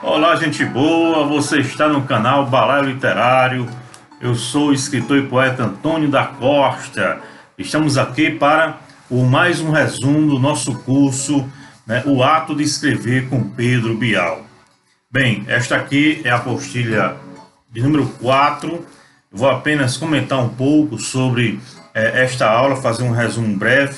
Olá, gente boa, você está no canal Balaio Literário. Eu sou o escritor e poeta Antônio da Costa. Estamos aqui para mais um resumo do nosso curso, O Ato de Escrever com Pedro Bial. Bem, esta aqui é a apostila de número 4. Eu vou apenas comentar um pouco sobre esta aula, fazer um resumo breve.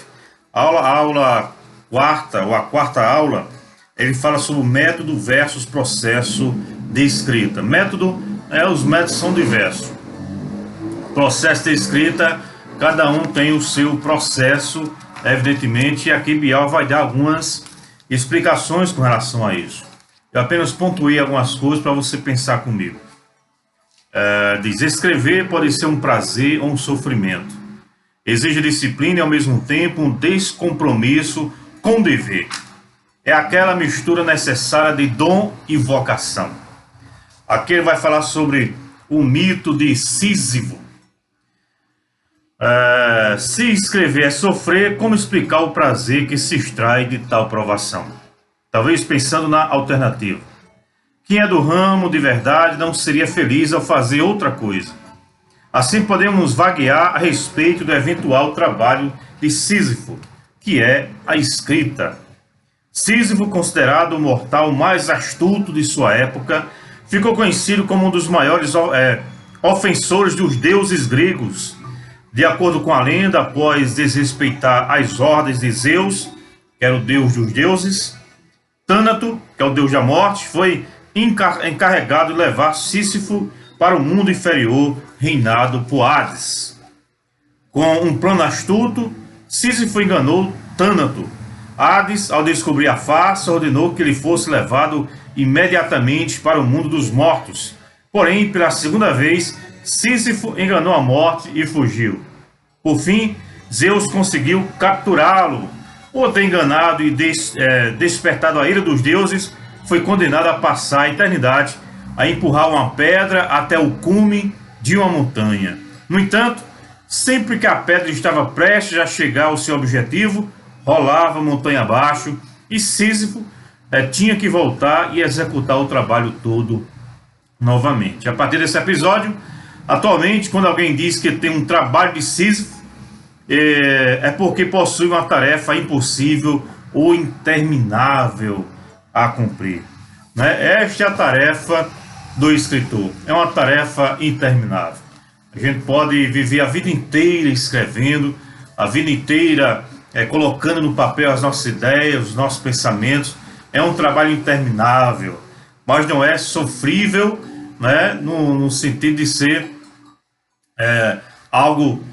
A aula quarta, ou a quarta aula, ele fala sobre o método versus processo de escrita. Os métodos são diversos. Processo de escrita, cada um tem o seu processo, evidentemente, e aqui Bial vai dar algumas explicações com relação a isso. Eu apenas pontuei algumas coisas para você pensar comigo. Diz: escrever pode ser um prazer ou um sofrimento. Exige disciplina e, ao mesmo tempo, um descompromisso com o dever. É aquela mistura necessária de dom e vocação. Aqui ele vai falar sobre o mito de Sísifo. Se escrever é sofrer, como explicar o prazer que se extrai de tal provação? Talvez pensando na alternativa. Quem é do ramo de verdade não seria feliz ao fazer outra coisa. Assim podemos vaguear a respeito do eventual trabalho de Sísifo, que é a escrita. Sísifo, considerado o mortal mais astuto de sua época, ficou conhecido como um dos maiores ofensores dos deuses gregos. De acordo com a lenda, após desrespeitar as ordens de Zeus, que era o deus dos deuses, Tânato, que é o deus da morte, foi encarregado de levar Sísifo para o mundo inferior, reinado por Hades. Com um plano astuto, Sísifo enganou Tânato. Hades, ao descobrir a farsa, ordenou que ele fosse levado imediatamente para o mundo dos mortos. Porém, pela segunda vez, Sísifo enganou a morte e fugiu. Por fim, Zeus conseguiu capturá-lo. Por ter enganado e despertado a ira dos deuses, foi condenado a passar a eternidade a empurrar uma pedra até o cume de uma montanha. No entanto, sempre que a pedra estava prestes a chegar ao seu objetivo, rolava montanha abaixo e Sísifo tinha que voltar e executar o trabalho todo novamente. A partir desse episódio, atualmente, quando alguém diz que tem um trabalho de Sísifo, é porque possui uma tarefa impossível ou interminável a cumprir. Esta é a tarefa do escritor. É uma tarefa interminável. A gente pode viver a vida inteira escrevendo, a vida inteira colocando no papel as nossas ideias, os nossos pensamentos. É um trabalho interminável, mas não é sofrível, no sentido de ser algo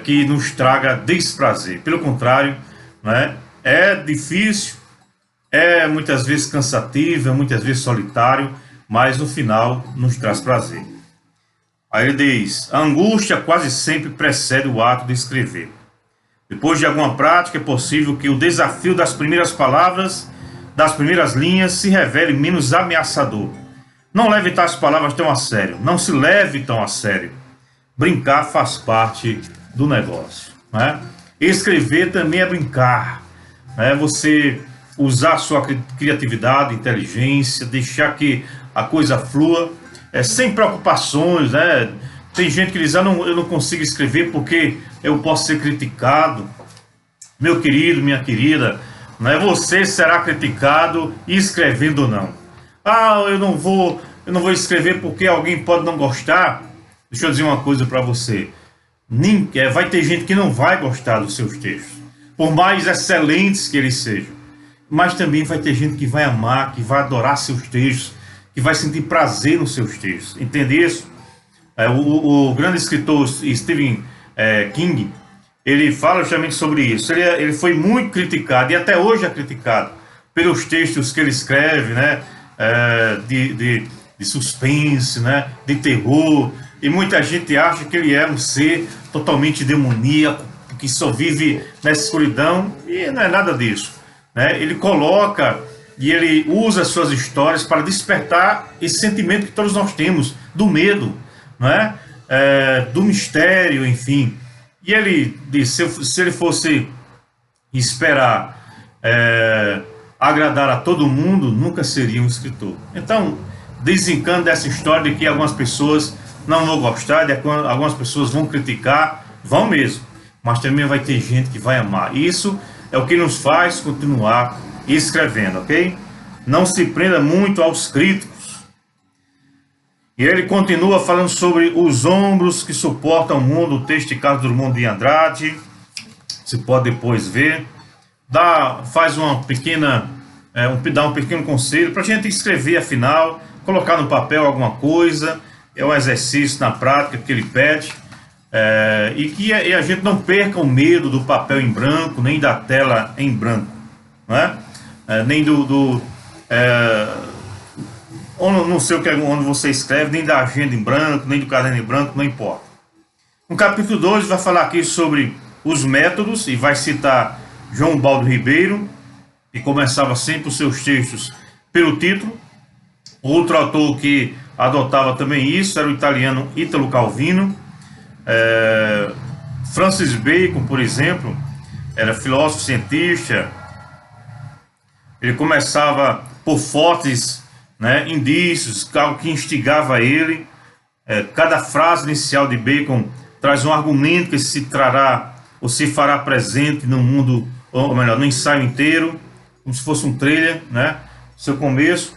que nos traga desprazer. Pelo contrário, é difícil, é muitas vezes cansativo, é muitas vezes solitário, mas no final nos traz prazer. Aí ele diz: a angústia quase sempre precede o ato de escrever. Depois de alguma prática, é possível que o desafio das primeiras palavras, das primeiras linhas, se revele menos ameaçador. Não leve tais palavras tão a sério. Não se leve tão a sério. Brincar faz parte do negócio. Escrever também é brincar. Você usar sua criatividade, inteligência, deixar que a coisa flua, sem preocupações. Tem gente que diz: eu não consigo escrever porque eu posso ser criticado. Meu querido, minha querida, você será criticado escrevendo ou não. Eu não vou escrever porque alguém pode não gostar. Deixa eu dizer uma coisa para você. Vai ter gente que não vai gostar dos seus textos, por mais excelentes que eles sejam. Mas também vai ter gente que vai amar, que vai adorar seus textos, que vai sentir prazer nos seus textos. Entende isso? O grande escritor Stephen King, ele fala justamente sobre isso. Ele foi muito criticado, e até hoje é criticado, pelos textos que ele escreve, de suspense, de terror. E muita gente acha que ele é um ser totalmente demoníaco, que só vive nessa escuridão, e não é nada disso. Ele coloca e ele usa suas histórias para despertar esse sentimento que todos nós temos, do medo, do mistério, enfim. E ele disse: se ele fosse esperar agradar a todo mundo, nunca seria um escritor. Então, desencane dessa história de que algumas pessoas não vão gostar, de que algumas pessoas vão criticar, vão mesmo, mas também vai ter gente que vai amar. Isso é o que nos faz continuar escrevendo, ok? Não se prenda muito aos críticos. E ele continua falando sobre os ombros que suportam o mundo, o texto de Carlos Drummond de Andrade. Você pode depois ver. Faz uma pequena, dá um pequeno conselho para a gente escrever, afinal, colocar no papel alguma coisa. É um exercício na prática que ele pede. E que a gente não perca o medo do papel em branco, nem da tela em branco, não é? Nem não sei onde você escreve, nem da agenda em branco, nem do caderno em branco, não importa. No capítulo 2 vai falar aqui sobre os métodos e vai citar João Ubaldo Ribeiro, que começava sempre os seus textos pelo título. Outro autor que adotava também isso era o italiano Ítalo Calvino. Francis Bacon, por exemplo, era filósofo, cientista. Ele começava por fortes, indícios, algo que instigava ele. Cada frase inicial de Bacon traz um argumento que se trará ou se fará presente no mundo, ou melhor, no ensaio inteiro, como se fosse um trailer, seu começo.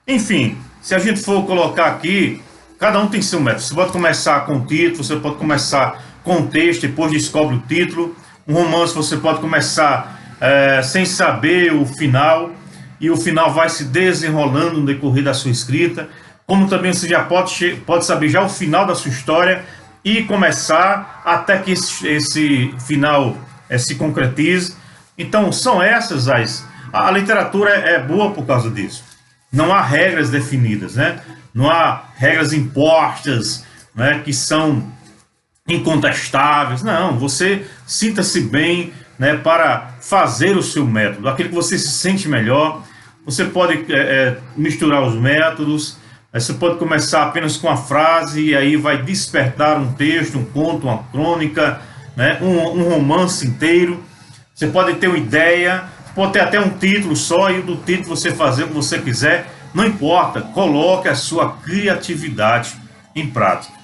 Enfim, se a gente for colocar aqui, cada um tem seu método. Você pode começar com o título, você pode começar com o texto, depois descobre o título. Um romance você pode começar sem saber o final, e o final vai se desenrolando no decorrer da sua escrita. Como também você já pode saber já o final da sua história e começar até que esse final se concretize. Então são essas a literatura é boa por causa disso. Não há regras definidas, não há regras impostas, que são incontestáveis. Não, você sinta-se bem, para fazer o seu método, aquele que você se sente melhor. Você pode misturar os métodos. Você pode começar apenas com a frase e aí vai despertar um texto, um conto, uma crônica, um romance inteiro. Você pode ter uma ideia, pode ter até um título só, e do título você fazer o que você quiser. Não importa, coloque a sua criatividade em prática.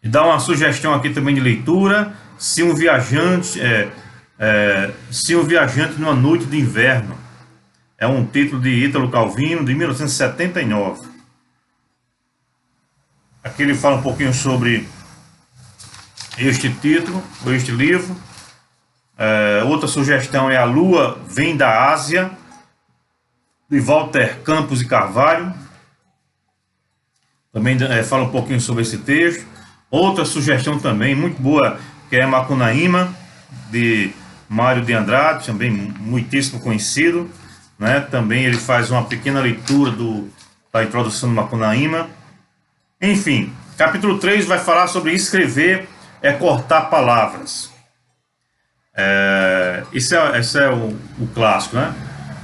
E dá uma sugestão aqui também de leitura: Se um viajante numa noite de inverno. É um título de Ítalo Calvino, de 1979. Aqui ele fala um pouquinho sobre este título, ou este livro. Outra sugestão é A Lua Vem da Ásia, de Walter Campos de Carvalho. Também fala um pouquinho sobre esse texto. Outra sugestão também muito boa, que é Macunaíma, de Mário de Andrade, também muitíssimo conhecido. Também ele faz uma pequena leitura da introdução do Macunaíma. Enfim, capítulo 3 vai falar sobre escrever é cortar palavras. Esse é o clássico,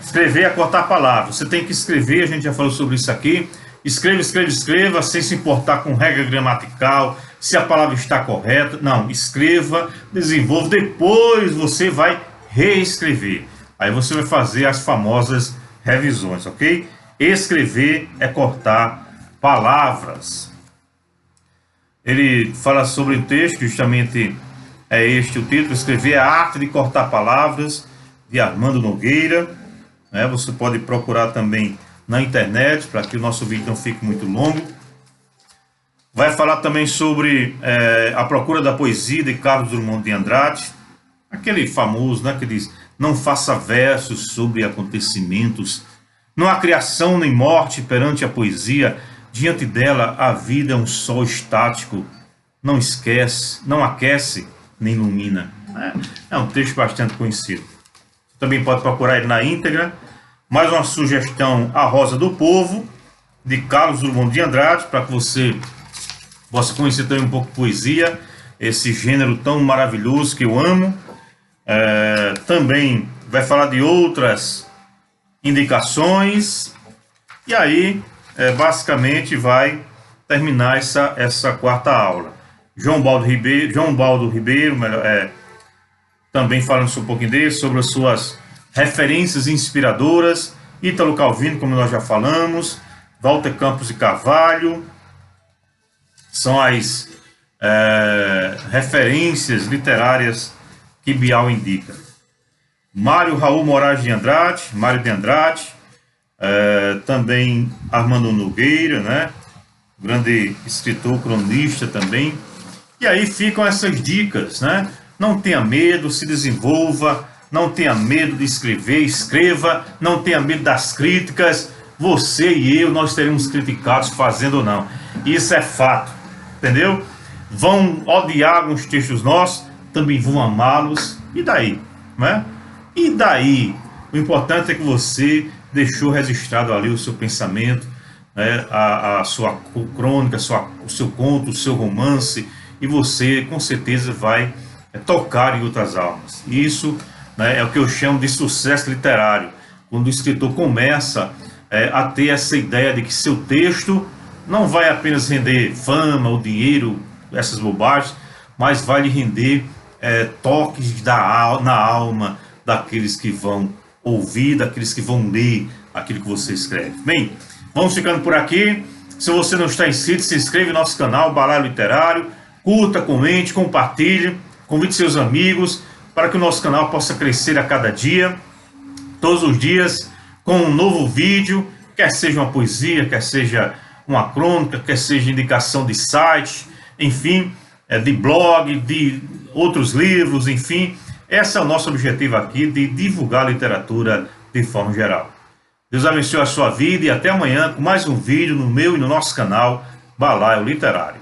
Escrever é cortar palavras. Você tem que escrever, a gente já falou sobre isso aqui. Escreva, sem se importar com regra gramatical, se a palavra está correta. Não, escreva, desenvolva, depois você vai reescrever. Aí você vai fazer as famosas revisões, ok? Escrever é cortar palavras. Ele fala sobre o texto, justamente é este o título: Escrever é a arte de cortar palavras, de Armando Nogueira. Você pode procurar também na internet, para que o nosso vídeo não fique muito longo. Vai falar também sobre A Procura da Poesia, de Carlos Drummond de Andrade. Aquele famoso, que diz: não faça versos sobre acontecimentos. Não há criação nem morte perante a poesia. Diante dela, a vida é um sol estático. Não esquece, não aquece, nem ilumina. É um texto bastante conhecido. Você também pode procurar ele na íntegra. Mais uma sugestão: A Rosa do Povo, de Carlos Drummond de Andrade, para que você possa conhecer também um pouco de poesia, esse gênero tão maravilhoso que eu amo. Também vai falar de outras indicações, e aí basicamente vai terminar essa quarta aula. João Ubaldo Ribeiro, também falando um pouquinho dele, sobre as suas referências inspiradoras, Ítalo Calvino, como nós já falamos, Walter Campos de Carvalho, são as referências literárias que Bial indica. Mário Raul Moraes de Andrade, também Armando Nogueira, né? Grande escritor, cronista também. E aí ficam essas dicas, né? Não tenha medo, se desenvolva, não tenha medo de escrever, escreva, não tenha medo das críticas. Você e eu, nós seremos criticados fazendo ou não. Isso é fato, entendeu? Vão odiar alguns textos nossos, também vão amá-los. E daí, né? E daí? O importante é que você deixou registrado ali o seu pensamento, né? a sua crônica, o seu conto, o seu romance, e você com certeza vai tocar em outras almas. Isso, né, é o que eu chamo de sucesso literário, quando o escritor começa a ter essa ideia de que seu texto não vai apenas render fama, ou dinheiro, essas bobagens, mas vai lhe render toques na alma daqueles que vão ouvir, daqueles que vão ler aquilo que você escreve. Bem, vamos ficando por aqui. Se você não está inscrito, se inscreva no nosso canal Balaio Literário, curta, comente, compartilhe, convide seus amigos para que o nosso canal possa crescer a cada dia, todos os dias, com um novo vídeo, quer seja uma poesia, quer seja uma crônica, quer seja indicação de site, enfim, de blog, de outros livros, enfim. Esse é o nosso objetivo aqui, de divulgar a literatura de forma geral. Deus abençoe a sua vida e até amanhã com mais um vídeo no meu e no nosso canal Balaio Literário.